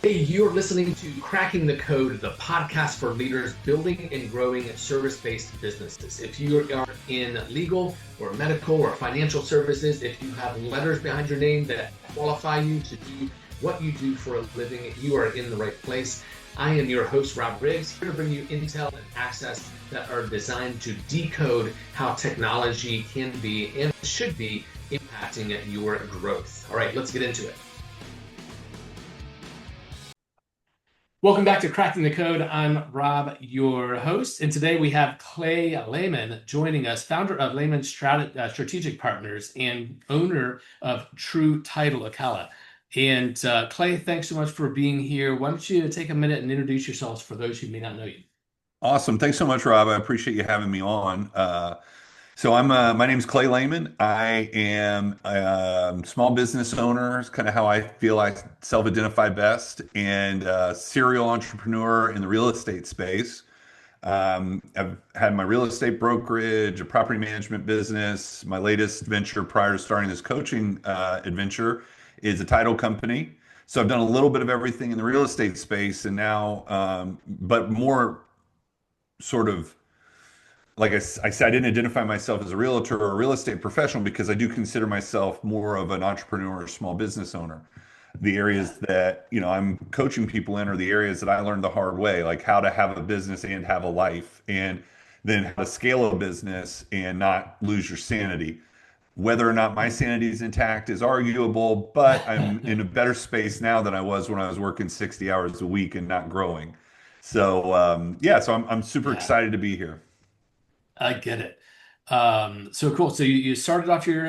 Hey, you're listening to Cracking the Code, the podcast for leaders building and growing service-based businesses. If you are in legal or medical or financial services, if you have letters behind your name that qualify you to do what you do for a living, you are in the right place. I am your host, Rob Riggs, here to bring you intel and access that are designed to decode how technology can be and should be impacting your growth. All right, let's get into it. Welcome back to Cracking the Code. I'm Rob, your host, and today we have Clay Lehman joining us, founder of Lehman Strategic Partners and owner of True Title Acala. And Clay, thanks so much for being here. Why don't you take a minute and introduce yourselves for those who may not know you? Awesome. Thanks so much, Rob. I appreciate you having me on. My name's Clay Lehman. I am a small business owner. It's kind of how I feel I self-identify best, and a serial entrepreneur in the real estate space. I've had my real estate brokerage, a property management business. My latest venture prior to starting this coaching adventure is a title company. So I've done a little bit of everything in the real estate space, and now, but more sort of like I said, I didn't identify myself as a realtor or a real estate professional because I do consider myself more of an entrepreneur or small business owner. The areas that, I'm coaching people in are the areas that I learned the hard way, like how to have a business and have a life, and then how to scale a business and not lose your sanity. Whether or not my sanity is intact is arguable, but I'm in a better space now than I was when I was working 60 hours a week and not growing. So I'm super Yeah, excited to be here. I get it. So cool. So you started off your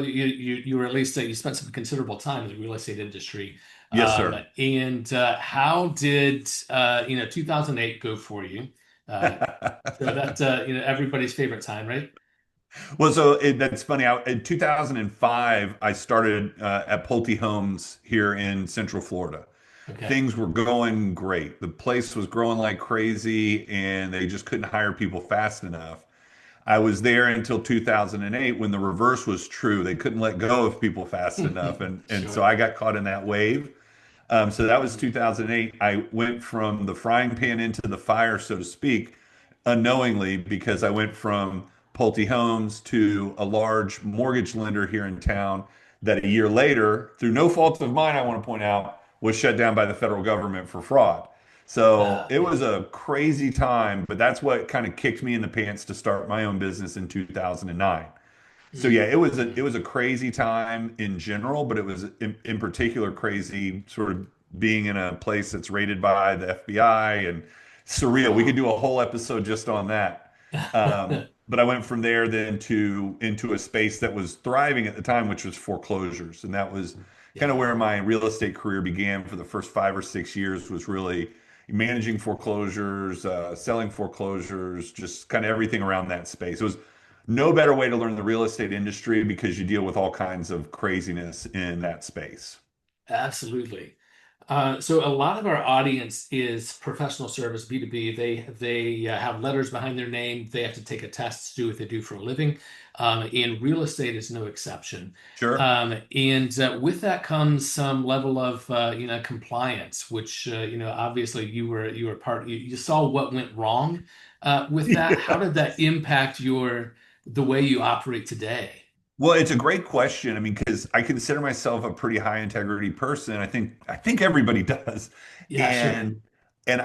you were at least you spent some considerable time in the real estate industry. Yes, sir. And how did 2008 go for you? Uh, so that's everybody's favorite time, right? That's funny. In 2005, I started at Pulte Homes here in Central Florida. Okay. Things were going great. The place was growing like crazy, and they just couldn't hire people fast enough. I was there until 2008 when the reverse was true. They couldn't let go of people fast enough, and so Sure. I got caught in that wave. So that was 2008. I went from the frying pan into the fire, so to speak, unknowingly, because I went from Pulte Homes to a large mortgage lender here in town that a year later, through no fault of mine, I want to point out, was shut down by the federal government for fraud. So it Yeah. was a crazy time, but that's what kind of kicked me in the pants to start my own business in 2009. So yeah, it was a crazy time in general, but it was in particular crazy sort of being in a place that's rated by the FBI and surreal. We could Wow. do a whole episode just on that. But I went from there then to into a space that was thriving at the time, which was foreclosures, and that was kind of Yeah. where my real estate career began for the first 5 or 6 years. Was really managing foreclosures, selling foreclosures, just kind of everything around that space. It was no better way to learn the real estate industry because you deal with all kinds of craziness in that space. Absolutely. So a lot of our audience is professional service B2B. They have letters behind their name. They have to take a test to do what they do for a living. And real estate is no exception. Sure. And with that comes some level of compliance, which obviously you were part. You saw what went wrong with that. How did that impact the way you operate today? Well, it's a great question. I mean, because I consider myself a pretty high integrity person. I think everybody does. Yeah, sure. And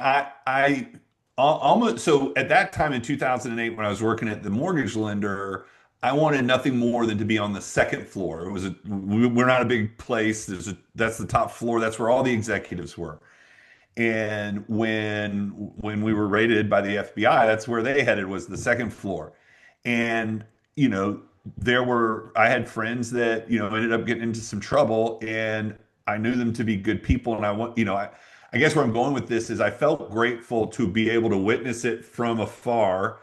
almost so at that time in 2008 when I was working at the mortgage lender, I wanted nothing more than to be on the second floor. We're not a big place. That's the top floor. That's where all the executives were. And when we were raided by the FBI, that's where they headed, was the second floor. And you know, I had friends that ended up getting into some trouble, and I knew them to be good people. And I guess where I'm going with this is I felt grateful to be able to witness it from afar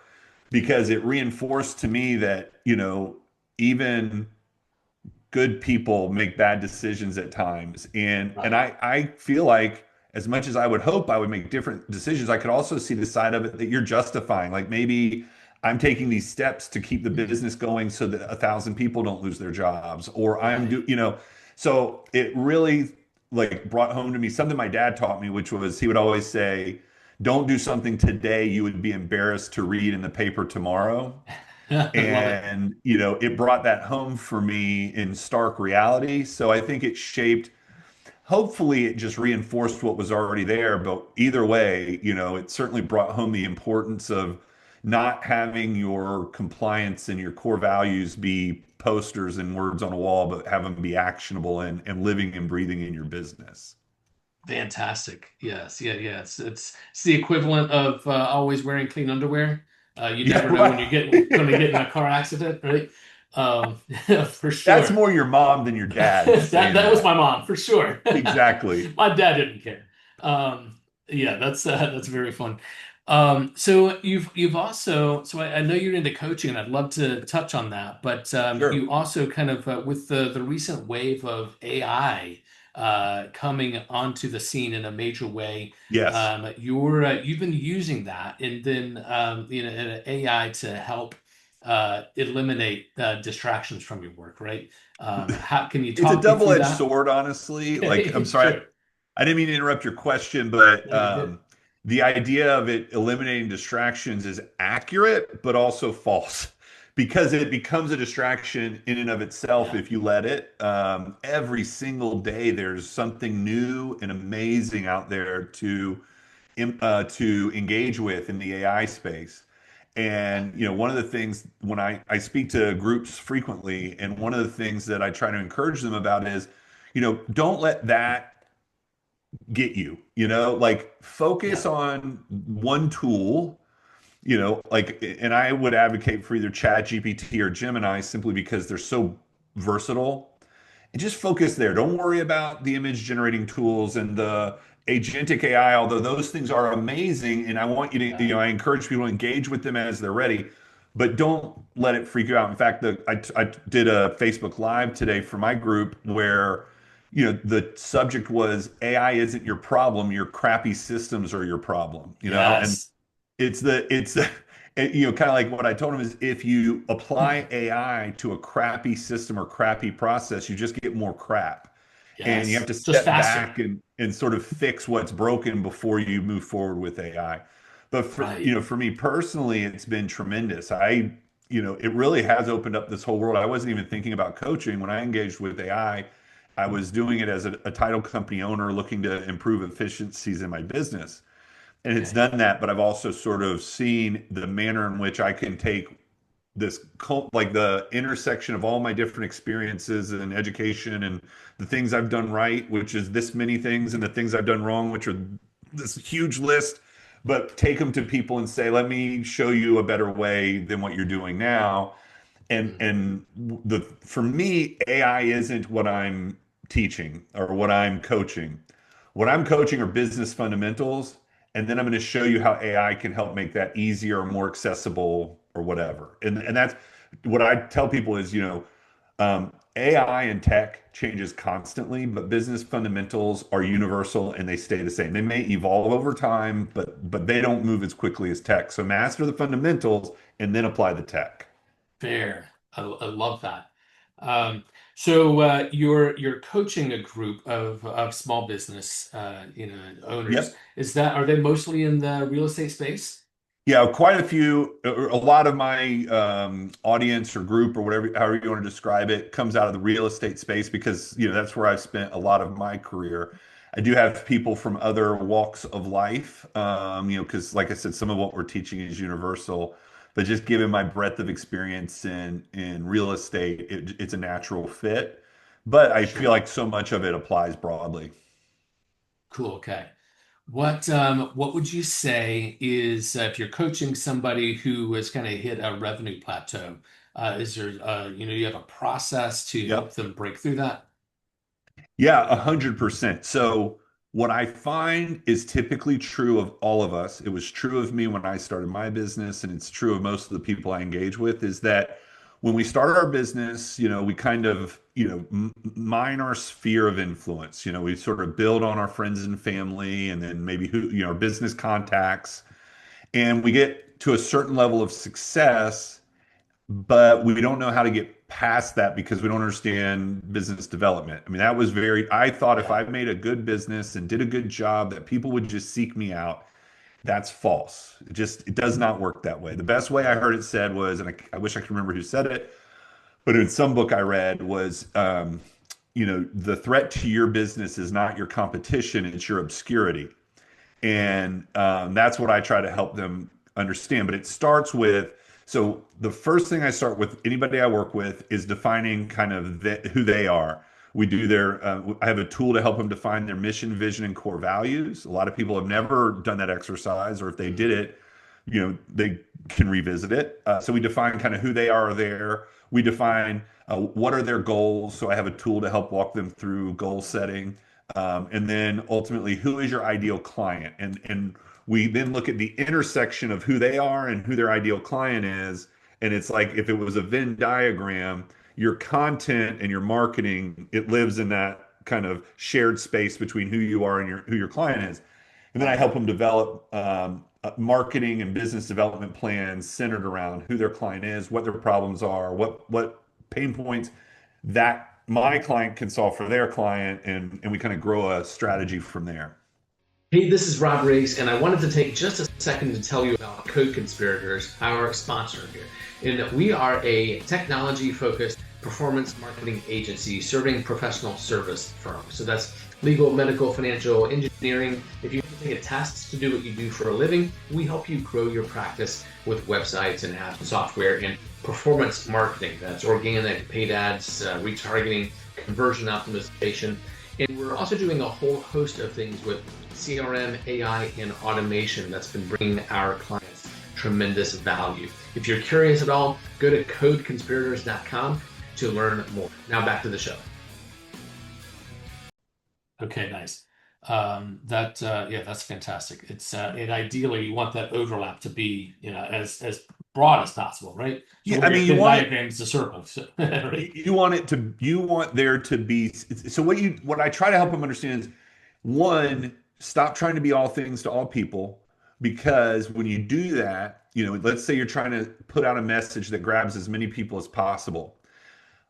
because it reinforced to me that even good people make bad decisions at times. And Right. I feel like as much as I would hope I would make different decisions, I could also see the side of it that you're justifying. Like maybe I'm taking these steps to keep the business going so that 1,000 people don't lose their jobs, or I'm Right. do, you know, so it really like brought home to me something my dad taught me, which was he would always say, "Don't do something today you would be embarrassed to read in the paper tomorrow." I love it. And, it brought that home for me in stark reality. So I think it shaped, hopefully, it just reinforced what was already there. But either way, it certainly brought home the importance of not having your compliance and your core values be posters and words on a wall, but have them be actionable and living and breathing in your business. Fantastic. Yes. Yeah. Yeah. It's the equivalent of always wearing clean underwear. You Yeah, never know when you're going to get in right. a car accident, right? Um, for That's sure. more your mom than your dad That saying that was that. my mom for sure. Exactly. My dad didn't care. Yeah, that's very fun. So you've also I know you're into coaching, and I'd love to touch on that. But Sure. you also kind of with the recent wave of AI coming onto the scene in a major way. Yes. You've been using that, and then AI to help eliminate distractions from your work, right? How can you It's a talk me through double-edged that? sword, honestly. Like, I'm Okay, sorry, sure. I didn't mean to interrupt your question, but No, you're good. the idea of it eliminating distractions is accurate, but also false because it becomes a distraction in and of itself Yeah. if you let it. Every single day, there's something new and amazing out there to engage with in the AI space. Yeah. And one of the things when I speak to groups frequently, and one of the things that I try to encourage them about is, don't let that get you, like focus Yeah. on one tool, like, and I would advocate for either Chat GPT or Gemini simply because they're so versatile and just focus there. Don't worry about the image generating tools and the agentic AI, although those things are amazing. And I want you to, Yeah. I encourage people to engage with them as they're ready, but don't let it freak you out. In fact, I did a Facebook Live today for my group where, the subject was AI isn't your problem, your crappy systems are your problem, and Yes. it's kind of like what I told him is if you apply AI to a crappy system or crappy process, you just get more crap. And you have Yes. to Just step faster. back and sort of fix what's broken before you move forward with AI. But Right. for me personally, it's been tremendous. It really has opened up this whole world. I wasn't even thinking about coaching when I engaged with AI. I was doing it as a title company owner looking to improve efficiencies in my business. And it's Okay. done that, but I've also sort of seen the manner in which I can take this cult, like the intersection of all my different experiences and education and the things I've done right, which is this many things, and the things I've done wrong, which are this huge list, but take them to people and say, let me show you a better way than what you're doing now. and Mm. and the for me, AI isn't what I'm teaching or what I'm coaching. What I'm coaching are business fundamentals, and then I'm going to show you how AI can help make that easier or more accessible or whatever. And that's what I tell people is, AI and tech changes constantly, but business fundamentals are universal and they stay the same. They may evolve over time, but they don't move as quickly as tech. So master the fundamentals and then apply the tech. Fair. I love that. Um, so you're coaching a group of small business owners. Yep. Are they mostly in the real estate space? Yeah, quite a few. A lot of my audience or group or whatever, however you want to describe it, comes out of the real estate space because that's where I've spent a lot of my career. I do have people from other walks of life, because like I said, some of what we're teaching is universal. But just given my breadth of experience in real estate, it's a natural fit. But I feel Sure. like so much of it applies broadly. Cool. Okay. What would you say is if you're coaching somebody who has kind of hit a revenue plateau, is there you have a process to help Yep. them break through that? Yeah, 100%. So what I find is typically true of all of us. It was true of me when I started my business, and it's true of most of the people I engage with, is that when we start our business, we kind of, mine our sphere of influence. We sort of build on our friends and family, and then maybe our business contacts, and we get to a certain level of success, but we don't know how to get past that because we don't understand business development. I mean, that was very, I thought if Yeah. I made a good business and did a good job, that people would just seek me out. That's false. It does not work that way. The best way I heard it said was, and I wish I could remember who said it, but in some book I read was, the threat to your business is not your competition, it's your obscurity. And that's what I try to help them understand. But it starts with, so the first thing I start with anybody I work with is defining kind of who they are. We do I have a tool to help them define their mission, vision, and core values. A lot of people have never done that exercise, or if they did it, they can revisit it. So we define kind of who they are there. We define what are their goals. So I have a tool to help walk them through goal setting. And then ultimately, who is your ideal client? And we then look at the intersection of who they are and who their ideal client is. And it's like if it was a Venn diagram, your content and your marketing, it lives in that kind of shared space between who you are and who your client is. And then I help them develop marketing and business development plans centered around who their client is, what their problems are, what pain points that my client can solve for their client, and we kind of grow a strategy from there. Hey, this is Rob Riggs, and I wanted to take just a second to tell you about Code Conspirators, our sponsor here. And we are a technology-focused performance marketing agency serving professional service firms. So that's legal, medical, financial, engineering. If you take a test to do what you do for a living, we help you grow your practice with websites and apps and software and performance marketing. That's organic, paid ads, retargeting, conversion optimization. And we're also doing a whole host of things with CRM, AI, and automation that's been bringing our clients tremendous value. If you're curious at all, go to codeconspirators.com to learn more. Now back to the show. Okay, nice. Yeah, that's fantastic. And ideally you want that overlap to be, as broad as possible, right? So Yeah, I mean, Venn diagram is a circle, right? you want there to be. So what I try to help them understand is, one, stop trying to be all things to all people, because when you do that, let's say you're trying to put out a message that grabs as many people as possible.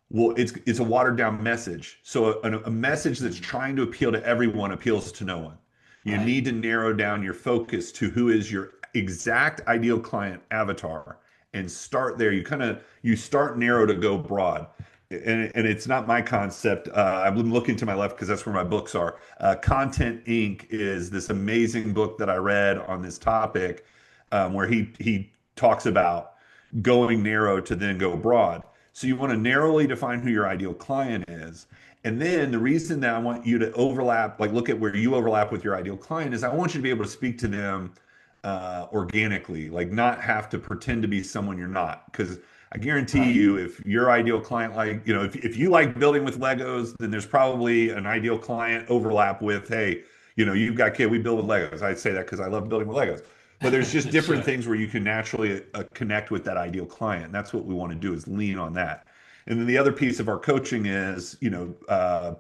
Well, it's a watered down message. So a message that's trying to appeal to everyone appeals to no one. You Right. need to narrow down your focus to who is your exact ideal client avatar and start there. You start narrow to go broad. And it's not my concept. I'm looking to my left because that's where my books are. Content Inc. is this amazing book that I read on this topic, where he talks about going narrow to then go broad. So you want to narrowly define who your ideal client is. And then the reason that I want you to overlap, like look at where you overlap with your ideal client, is I want you to be able to speak to them organically, like not have to pretend to be someone you're not. Because I guarantee you, if your ideal client, like, if you like building with Legos, then there's probably an ideal client overlap with, hey, you've got kid, we build with Legos. I'd say that because I love building with Legos. But there's just different Sure. things where you can naturally connect with that ideal client. And that's what we want to do, is lean on that. And then the other piece of our coaching is,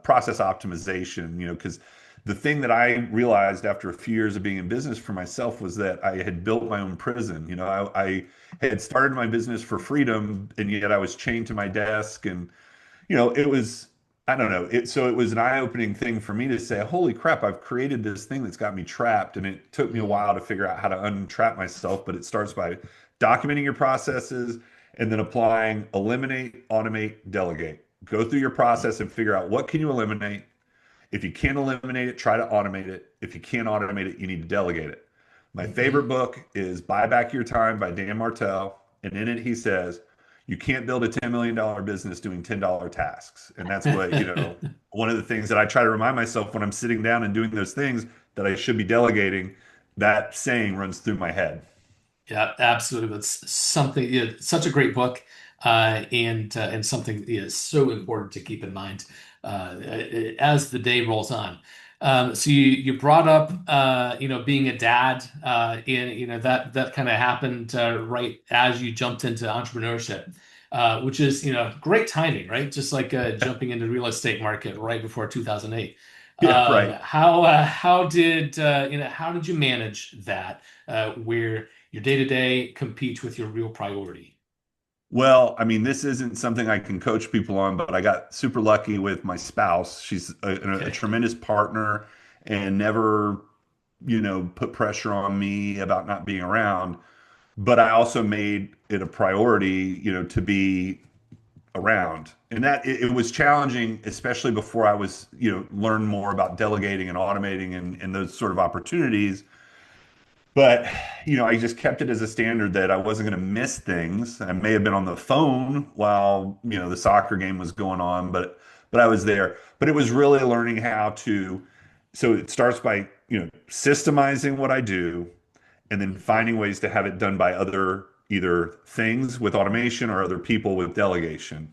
process optimization, because the thing that I realized after a few years of being in business for myself was that I had built my own prison. I had started my business for freedom, and yet I was chained to my desk. And, it was, I don't know. So it was an eye-opening thing for me to say, holy crap, I've created this thing that's got me trapped. And it took me a while to figure out how to untrap myself, but it starts by documenting your processes and then applying eliminate, automate, delegate. Go through your process and figure out what can you eliminate. If you can't eliminate it, try to automate it. If you can't automate it, you need to delegate it. My favorite book is Buy Back Your Time by Dan Martell. And in it, he says, you can't build a $10 million business doing $10 tasks. And that's what, one of the things that I try to remind myself when I'm sitting down and doing those things that I should be delegating, that saying runs through my head. Yeah, absolutely. That's something, such a great book, and something so important to keep in mind as the day rolls on. So you brought up being a dad, and that kind of happened right as you jumped into entrepreneurship, which is great timing, right? Just like jumping into the real estate market right before 2008. Yeah, right. How did you manage that, where your day-to-day competes with your real priority? Well, I mean, this isn't something I can coach people on, but I got super lucky with my spouse. She's a Okay. tremendous partner and never, put pressure on me about not being around. But I also made it a priority, to be around. And that it was challenging, especially before I was, learn more about delegating and automating and those sort of opportunities. But, I just kept it as a standard that I wasn't going to miss things. I may have been on the phone while, the soccer game was going on, but I was there. But it was really learning how to, so it starts by, systemizing what I do and then Mhm. finding ways to have it done by other either things with automation or other people with delegation.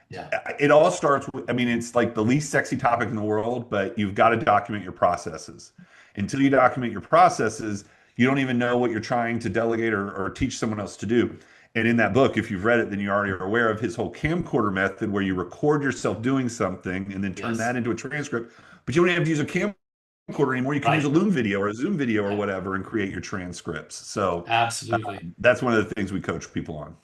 Yeah. It all starts with, I mean, it's like the least sexy topic in the world, but you've got to document your processes. Until you document your processes, you don't even know what you're trying to delegate or teach someone else to do. And in that book, if you've read it, then you already are aware of his whole camcorder method where you record yourself doing something and then turn that Yes. into a transcript. But you don't have to use a camcorder anymore. You can use a Right. Loom video or a Zoom video or Yeah. whatever and create your transcripts. So Absolutely. that's one of the things we coach people on.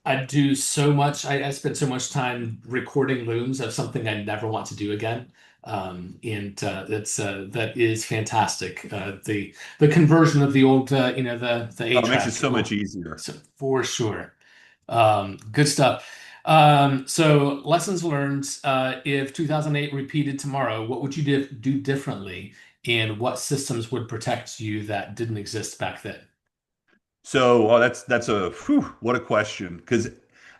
I do so much. I spend so much time recording looms of something I never want to do again. And that's that is fantastic. The conversion of the old, the Oh, eight it makes it track. so much Oh, easier. so for sure. Good stuff. So lessons learned. If 2008 repeated tomorrow, what would you do differently, and what systems would protect you that didn't exist back then? So, oh, that's a whew, what a question. Because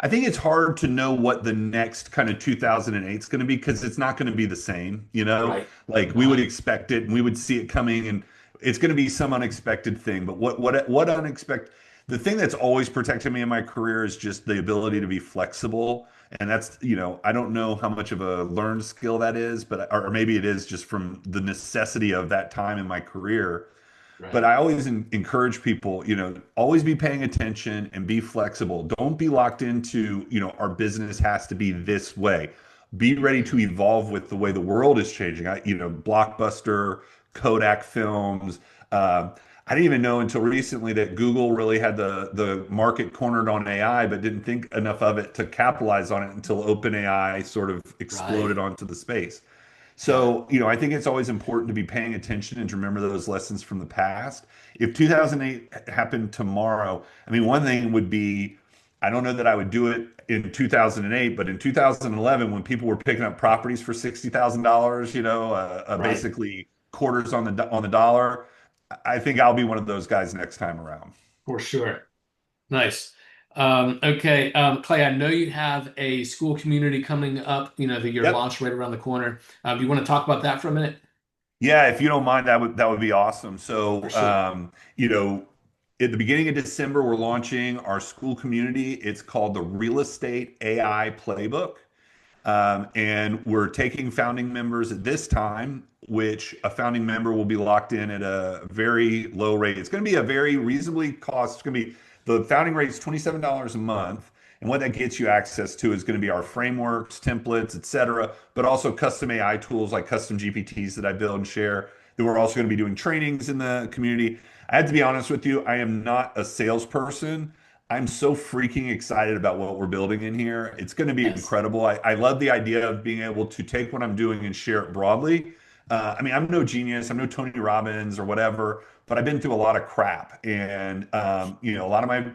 I think it's hard to know what the next kind of 2008 is going to be because it's not going to be the same, Right. Like we would expect it and we would see it coming and it's going to be some unexpected thing. But what unexpected the thing that's always protected me in my career is just the ability to be flexible. And that's, I don't know how much of a learned skill that is, but or maybe it is just from the necessity of that time in my career. But Right. I always encourage people, always be paying attention and be flexible. Don't be locked into, our business has to be this way. Be ready to Mhm. evolve with the way the world is changing. Blockbuster, Kodak films. I didn't even know until recently that Google really had the market cornered on AI, but didn't think enough of it to capitalize on it until OpenAI sort of exploded Right. onto the space. Yeah. So, I think it's always important to be paying attention and to remember those lessons from the past. If 2008 happened tomorrow, I mean, one thing would be, I don't know that I would do it in 2008, but in 2011, when people were picking up properties for $60,000, Right. basically quarters on the dollar, I think I'll be one of those guys next time around. For sure. Nice. Okay, Clay, I know you have a school community coming up, the year Yep. launch right around the corner. Do you want to talk about that for a minute? Yeah, if you don't mind, that would be awesome. For So, sure. at the beginning of December, we're launching our school community. It's called the Real Estate AI Playbook. And we're taking founding members at this time, which a founding member will be locked in at a very low rate. It's going to be a very reasonably cost. It's going to be the founding rate is $27 a month. And what that gets you access to is going to be our frameworks, templates, et cetera, but also custom AI tools like custom GPTs that I build and share. Then we're also going to be doing trainings in the community. I have to be honest with you, I am not a salesperson. I'm so freaking excited about what we're building in here. It's going to be Yes. incredible. I love the idea of being able to take what I'm doing and share it broadly. I mean, I'm no genius, I'm no Tony Robbins or whatever, but I've been through a lot of crap. And, a lot of my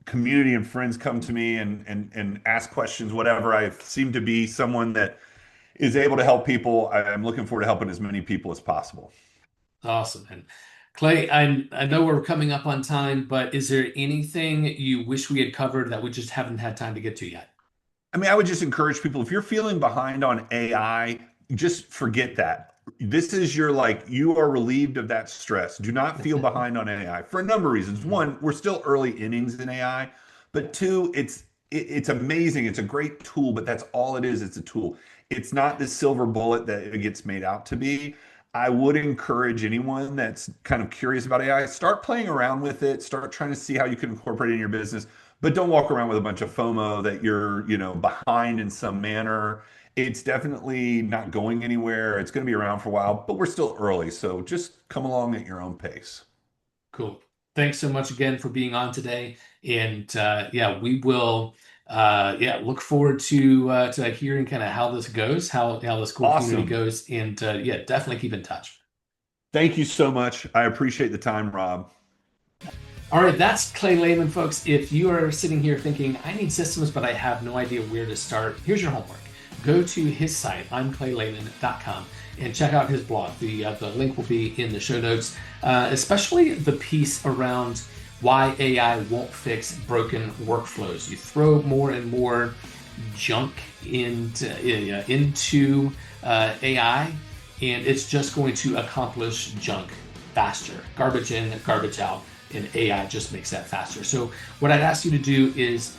community and friends come to me and ask questions, whatever. I seem to be someone that is able to help people. I'm looking forward to helping as many people as possible. Awesome. And Clay, I know we're coming up on time, but is there anything you wish we had covered that we just haven't had time to get to yet? I mean, I would just encourage people if you're feeling behind on AI, just forget that. This is your like, you are relieved of that stress. Do not feel behind on AI for a number of reasons. Mhm. One, we're still early innings in AI, but two, it's amazing. It's a great tool, but that's all it is. It's a tool. It's not this silver bullet that it gets made out to be. I would encourage anyone that's kind of curious about AI, start playing around with it, start trying to see how you can incorporate it in your business, but don't walk around with a bunch of FOMO that you're, behind in some manner. It's definitely not going anywhere. It's going to be around for a while, but we're still early. So just come along at your own pace. Cool. Thanks so much again for being on today. And we will look forward to hearing kind of how this goes, how this cool community Awesome. goes. And definitely keep in touch. Thank you so much. I appreciate the time, Rob. All right, that's Clay Lehman, folks. If you are sitting here thinking, I need systems, but I have no idea where to start, here's your homework. Go to his site, imclaylehman.com, and check out his blog. The link will be in the show notes, especially the piece around why AI won't fix broken workflows. You throw more and more junk into AI, and it's just going to accomplish junk faster. Garbage in, garbage out, and AI just makes that faster. So what I'd ask you to do is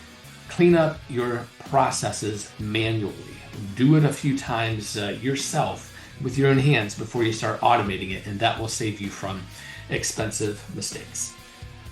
clean up your processes manually. Do it a few times yourself with your own hands before you start automating it, and that will save you from expensive mistakes.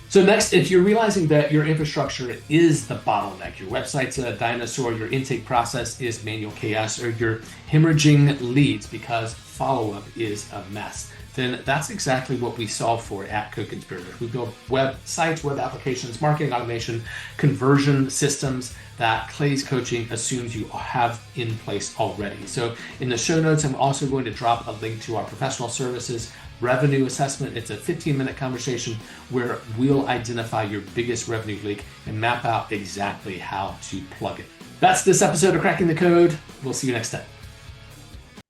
So next, if you're realizing that your infrastructure is the bottleneck, your website's a dinosaur, your intake process is manual chaos, or you're hemorrhaging leads because follow-up is a mess, then that's exactly what we solve for at Co-Conspirators. We build websites, web applications, marketing automation, conversion systems that Clay's coaching assumes you have in place already. So in the show notes, I'm also going to drop a link to our professional services revenue assessment. It's a 15-minute conversation where we'll identify your biggest revenue leak and map out exactly how to plug it. That's this episode of Cracking the Code. We'll see you next time.